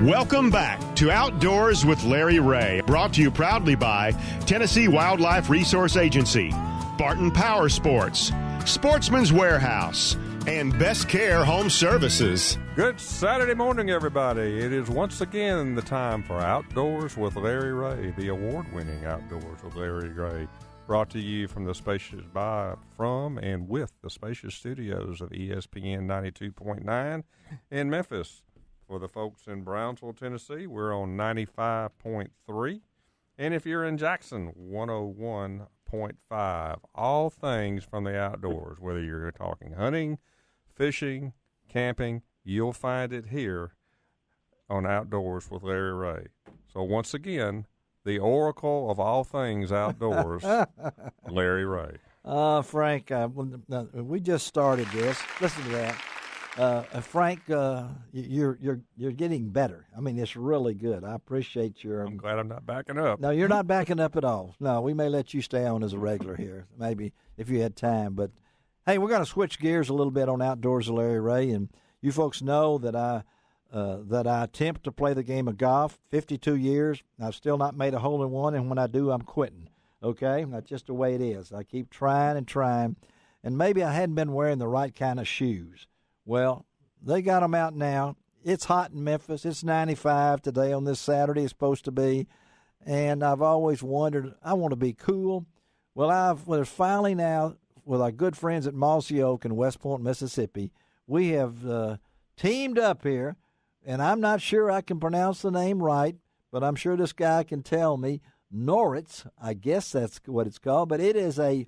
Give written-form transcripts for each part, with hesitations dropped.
Welcome back to Outdoors with Larry Ray, brought to you proudly by Tennessee Wildlife Resource Agency, Barton Power Sports, Sportsman's Warehouse, and Best Care Home Services. Good Saturday morning, everybody. It is once again the time for Outdoors with Larry Ray, the award-winning Outdoors with Larry Ray, brought to you from the spacious from and with the spacious studios of ESPN 92.9 in Memphis. For the folks in Brownsville, Tennessee, we're on 95.3. And if you're in Jackson, 101.5. All things from the outdoors, whether you're talking hunting, fishing, camping, you'll find it here on Outdoors with Larry Ray. So once again, the oracle of all things outdoors, Larry Ray. Frank, we just started this. Listen to that. Frank, you're getting better. I mean, it's really good. I appreciate your. I'm glad I'm not backing up. No, you're not backing up at all. No, we may let you stay on as a regular here, maybe if you had time. But hey, we're going to switch gears a little bit on Outdoors with Larry Ray, and you folks know that I attempt to play the game of golf. 52 years, I've still not made a hole in one, and when I do, I'm quitting. Okay, that's just the way it is. I keep trying and trying, and maybe I hadn't been wearing the right kind of shoes. Well, they got them out now. It's hot in Memphis. It's 95 today on this Saturday. It's supposed to be. And I've always wondered, I want to be cool. Well, we're finally now, with our good friends at Mossy Oak in West Point, Mississippi, we have teamed up here. And I'm not sure I can pronounce the name right, but I'm sure this guy can tell me. Norritz, I guess that's what it's called. But it is a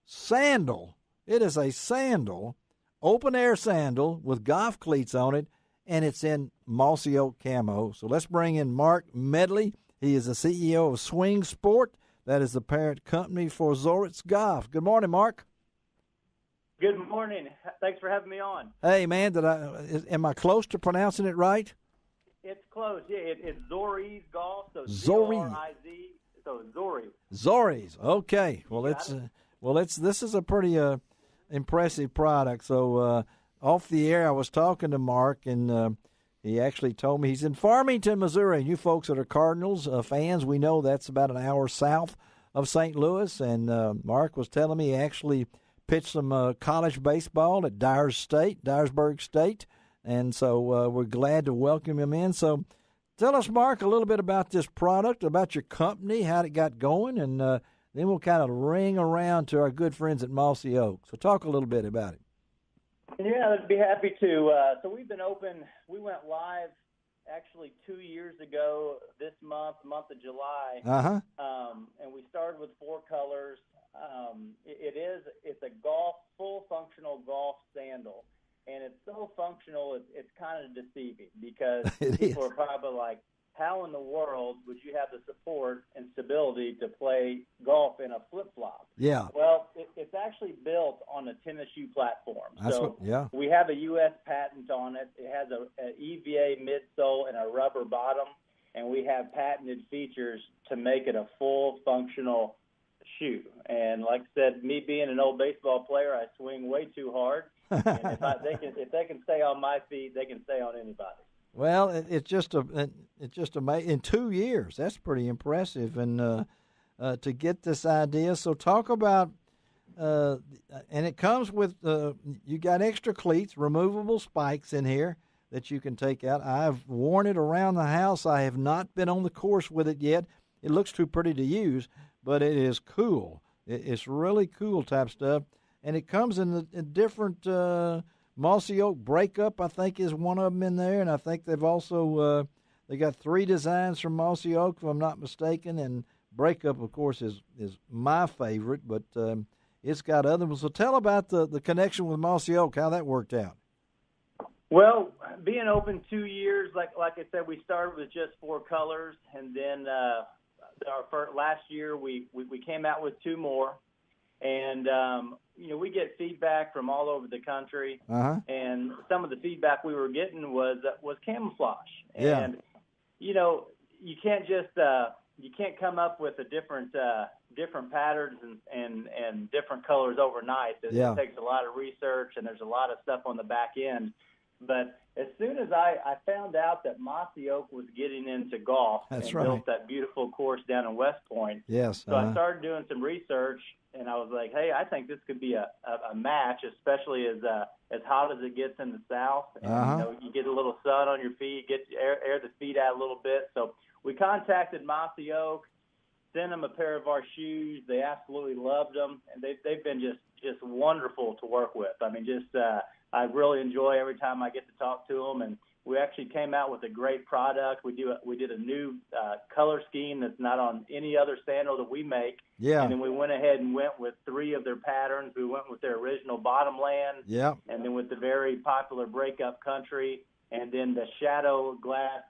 sandal. It is a sandal. Open-air sandal with golf cleats on it, and it's in Mossy Oak camo. So let's bring in Mark Medley. He is the CEO of Swing Sport. That is the parent company for Zoritz Golf. Good morning, Mark. Good morning. Thanks for having me on. Hey, man, am I close to pronouncing it right? It's close. Yeah, it's Zoritz Golf. So Zoritz. So Zoritz. Zoritz. Okay. Well, this is a pretty impressive product. So off the air, I was talking to Mark, and he actually told me he's in Farmington, Missouri. And you folks that are Cardinals fans, we know that's about an hour south of St. Louis. And Mark was telling me he actually pitched some college baseball at Dyersburg State. And so we're glad to welcome him in. So tell us, Mark, a little bit about this product, about your company, how it got going, and then we'll kind of ring around to our good friends at Mossy Oak. So talk a little bit about it. Yeah, I'd be happy to. So we've been open. We went live actually 2 years ago this month of July. And we started with 4 colors. It's a full functional golf sandal. And it's so functional, it's kind of deceiving because people are probably like, how in the world would you have the support and stability to play golf in a flip-flop? Yeah. Well, it's actually built on a tennis shoe platform. We have a U.S. patent on it. It has an EVA midsole and a rubber bottom, and we have patented features to make it a full functional shoe. And like I said, me being an old baseball player, I swing way too hard. And if they can stay on my feet, they can stay on anybody. Well, it's just amazing. In 2 years, that's pretty impressive, and to get this idea. So talk about, and it comes with you got extra cleats, removable spikes in here that you can take out. I've worn it around the house. I have not been on the course with it yet. It looks too pretty to use, but it is cool. It's really cool type stuff, and it comes in different. Mossy Oak Breakup, I think, is one of them in there, and I think they've also they got 3 designs from Mossy Oak, if I'm not mistaken, and Breakup, of course, is my favorite, but it's got other ones. So tell about the connection with Mossy Oak, how that worked out. Well, being open 2 years, like I said, we started with just 4 colors, and then last year we came out with 2 more, and we get feedback from all over the country, and some of the feedback we were getting was camouflage. Yeah. And you can't just you can't come up with a different patterns and different colors overnight. It takes a lot of research, and there's a lot of stuff on the back end But as soon as I found out that Mossy Oak was getting into golf built that beautiful course down in West Point, yes, so I started doing some research, and I was like, hey, I think this could be a match, especially as hot as it gets in the south. And, you get a little sun on your feet, get air the feet out a little bit. So we contacted Mossy Oak, sent them a pair of our shoes. They absolutely loved them, and they've been just wonderful to work with. I mean, I really enjoy every time I get to talk to them, and we actually came out with a great product. We did a new color scheme that's not on any other sandal that we make. Yeah. And then we went ahead and went with 3 of their patterns. We went with their original Bottomland. Yeah. And then with the very popular Breakup Country, and then the Shadow Glass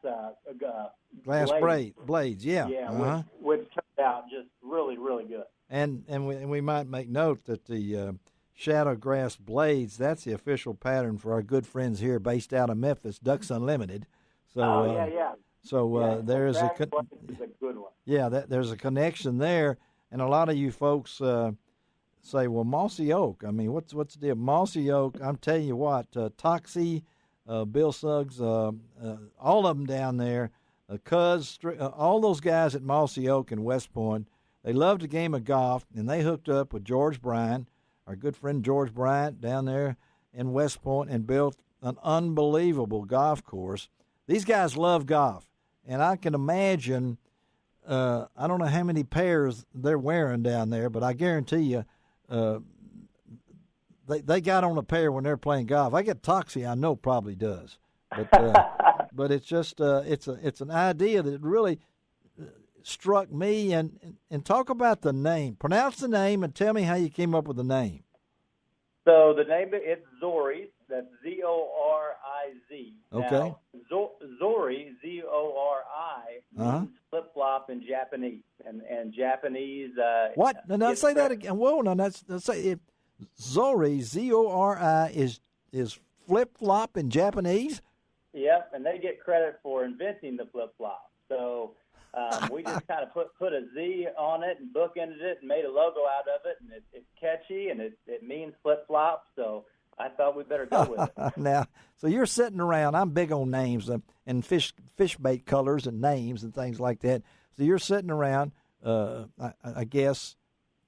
blades. Yeah. Yeah. Which turned out just really, really good. And we might make note that the Shadow Grass Blades, that's the official pattern for our good friends here based out of Memphis, Ducks Unlimited. So, yeah. So there is a good one. Yeah, there's a connection there, and a lot of you folks say, "Well, Mossy Oak. I mean, what's the deal? Mossy Oak. I'm telling you what, Toxie, Bill Suggs, all of them down there, Cuz, all those guys at Mossy Oak and West Point, they loved the game of golf, and they hooked up with George Bryant, our good friend George Bryant down there in West Point, and built an unbelievable golf course. These guys love golf, and I can imagine, I don't know how many pairs they're wearing down there, but I guarantee you they got on a pair when they're playing golf. I get Toxie, I know probably does. But it's just it's an idea that really struck me, and talk about the name. Pronounce the name and tell me how you came up with the name. So the name, it's Zori's. That's Z-O-R-I-Z. Okay. Now, Zori, Z-O-R-I, means flip-flop in Japanese. And Japanese... what? No, say that again. Whoa, no, let's say it. Zori, Z-O-R-I, is flip-flop in Japanese? Yep, and they get credit for inventing the flip-flop. So... we just kind of put a Z on it and bookended it and made a logo out of it, and it's catchy, and it means flip-flop, so I thought we'd better go with it. Now, so you're sitting around. I'm big on names and fish bait colors and names and things like that. So you're sitting around, I guess.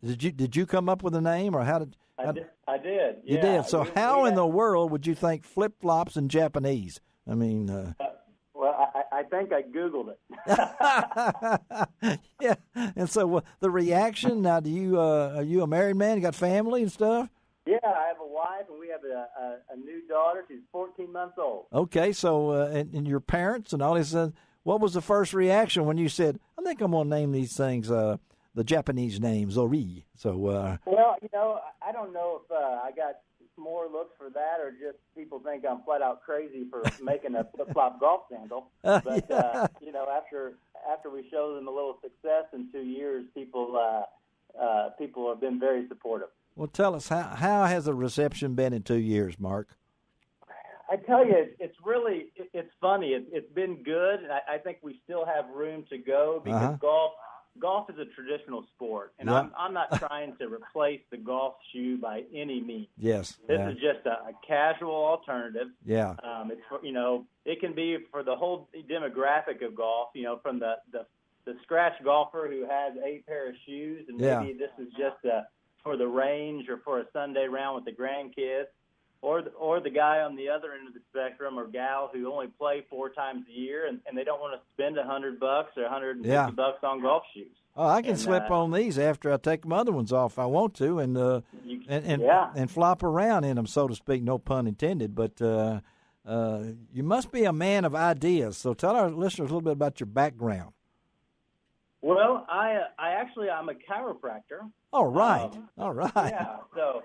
Did you come up with a name, or how did... I did. You did. So how in the world would you think flip-flops in Japanese? I mean... Well, I think I Googled it. Yeah, and so the reaction now. Are you a married man? You got family and stuff? Yeah, I have a wife, and we have a new daughter. She's 14 months old. Okay, so and your parents and all this. What was the first reaction when you said, "I think I'm going to name these things the Japanese names, Zori"? So well, I don't know if I got more looks for that, or just people think I'm flat out crazy for making a flip-flop golf sandal. But after we show them a little success in 2 years, people have been very supportive. Well, tell us, how has the reception been in 2 years, Mark? I tell you, it's really it's funny. It's been good, and I think we still have room to go because golf is a traditional sport, and I'm not trying to replace the golf shoe by any means. Yes, this is just a casual alternative. Yeah, it's for, it can be for the whole demographic of golf. From the scratch golfer who has 8 pair of shoes, and maybe this is just for the range or for a Sunday round with the grandkids. Or the guy on the other end of the spectrum, or gal who only play 4 times a year, and they don't want to spend $100 or $150 on golf shoes. Oh, I can slip on these after I take my other ones off if I want to, and flop around in them, so to speak. No pun intended. But you must be a man of ideas. So tell our listeners a little bit about your background. Well, I'm a chiropractor. All right. All right. Yeah. So.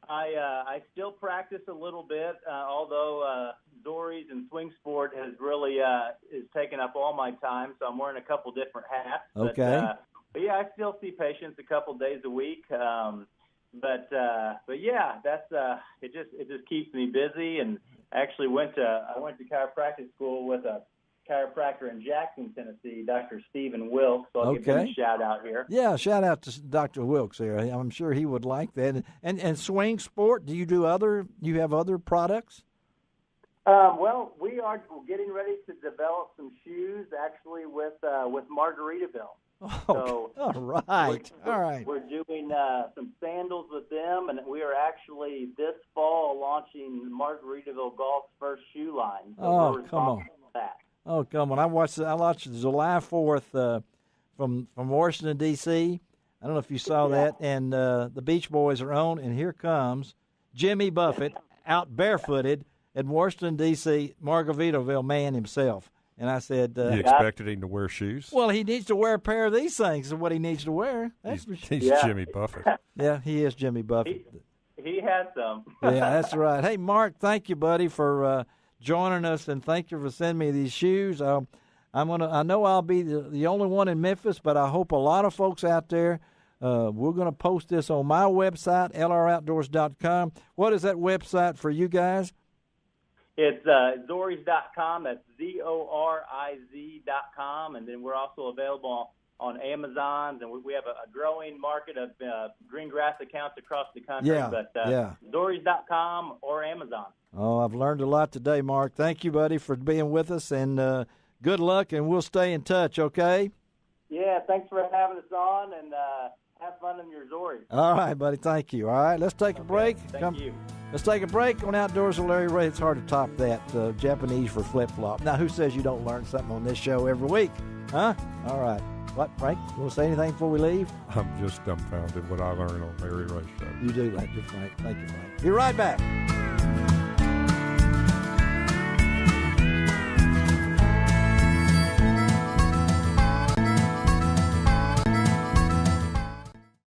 I still practice a little bit, although Zori's and swing sport has really is taking up all my time, so I'm wearing a couple different hats. Okay. But yeah, I still see patients a couple days a week. But yeah, that's it just keeps me busy. And actually I went to chiropractic school with a chiropractor in Jackson, Tennessee, Dr. Stephen Wilkes. So I'll give him a shout out here. Yeah, shout out to Dr. Wilkes there. I'm sure he would like that. And swing sport, do you have other products? Well, we are getting ready to develop some shoes, actually, with Margaritaville. Oh, so all right. We're doing some sandals with them, and we are actually this fall launching Margaritaville Golf's first shoe line. So come on. For that. Oh, come on. I watched July 4th from Washington, D.C. I don't know if you saw that. And the Beach Boys are on, and here comes Jimmy Buffett out barefooted at Washington, D.C., Margaritaville man himself. And I said, you expected him to wear shoes? Well, he needs to wear a pair of these things is what he needs to wear. He's Jimmy Buffett. Yeah, he is Jimmy Buffett. He has some. Yeah, that's right. Hey, Mark, thank you, buddy, for joining us, and thank you for sending me these shoes. I know I'll be the only one in Memphis, but I hope a lot of folks out there. We're going to post this on my website, lroutdoors.com. What is that website for you guys? It's Zoriz.com. That's ZORIZ.com. And then we're also available on Amazon. And we have a growing market of green grass accounts across the country. Zoriz.com or Amazon. Oh, I've learned a lot today, Mark. Thank you, buddy, for being with us. And good luck, and we'll stay in touch, okay? Yeah, thanks for having us on, and have fun in your Zori. All right, buddy. Thank you. All right, let's take a break. Thank you. Let's take a break on Outdoors with Larry Ray. It's hard to top that, Japanese for flip-flop. Now, who says you don't learn something on this show every week? Huh? All right. What, Frank? You want to say anything before we leave? I'm just dumbfounded what I learned on Larry Ray's show. You do, Frank. Thank you, Frank. Be right back.